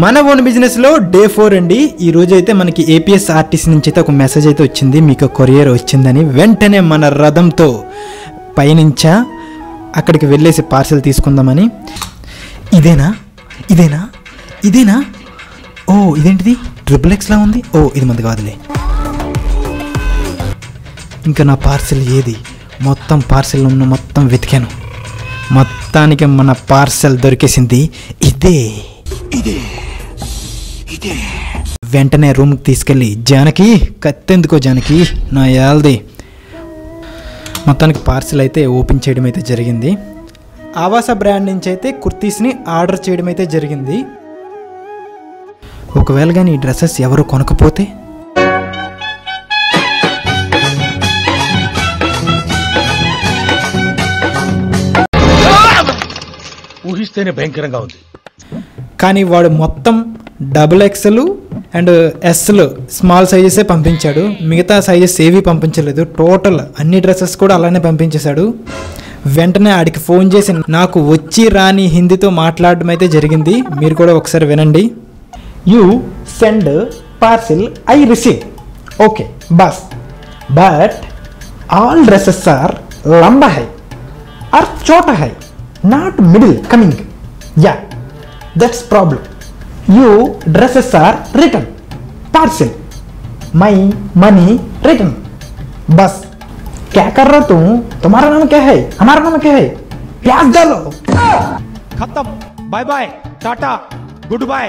మన own business లో day 4 అండి। ఈ రోజు అయితే మనకి ఏపీఎస్ఆర్టీసీ నుంచి అయితే ఒక మెసేజ్ అయితే వచ్చింది, మీకు కొరియర్ వచ్చిందని। వెంటనే మన రథంతో పయనించా అక్కడికి వెళ్ళేసి పార్సెల్ తీసుకుందామని। ఇదేనా ఇదేనా ఇదేనా ఓ ఇదేంటిది XXX లా ఉంది। ఓ ఇది మంది కాదులే। ఇంకా నా పార్సెల్ ఏది? మొత్తం పార్సెల్ ఉన్న మొత్తం వెతికాను, మొత్తానికి మన పార్సెల్ దొరికేసింది। ఇదే ఇదే ఇదే వెంటనే రూమ్కి తీసుకెళ్ళి జానకి కత్తెందుకో జానకి నా యాల్ది మొత్తానికి పార్సెల్ అయితే ఓపెన్ చేయడం అయితే జరిగింది। ఆవాస బ్రాండ్ నుంచి అయితే కుర్తీస్ని ఆర్డర్ చేయడం అయితే జరిగింది। ఒకవేళ కానీ ఈ డ్రెస్సెస్ ఎవరు కొనకపోతే ఊహిస్తేనే భయంకరంగా ఉంది। కానీ వాడు మొత్తం XXL అండ్ ఎస్లు స్మాల్ సైజెసే పంపించాడు, మిగతా సైజెస్ ఏవి పంపించలేదు। టోటల్ అన్ని డ్రెస్సెస్ కూడా అలానే పంపించేశాడు। వెంటనే ఆడికి ఫోన్ చేసి నాకు వచ్చి రాని హిందీతో మాట్లాడడం అయితే జరిగింది, మీరు కూడా ఒకసారి వినండి। You send parcel I receive okay బస్ బట్ ఆల్ డ్రెస్సెస్ ఆర్ లంబా హై ఆర్ చోటా హై నాట్ మిడిల్ కమింగ్ యా that's problem you dresses are return parcel my money return बस क्या कर रहे हो तुम? तुम्हारा नाम क्या है? हमारा नाम क्या है? प्याज डालो। खत्म, bye bye, tata, good bye.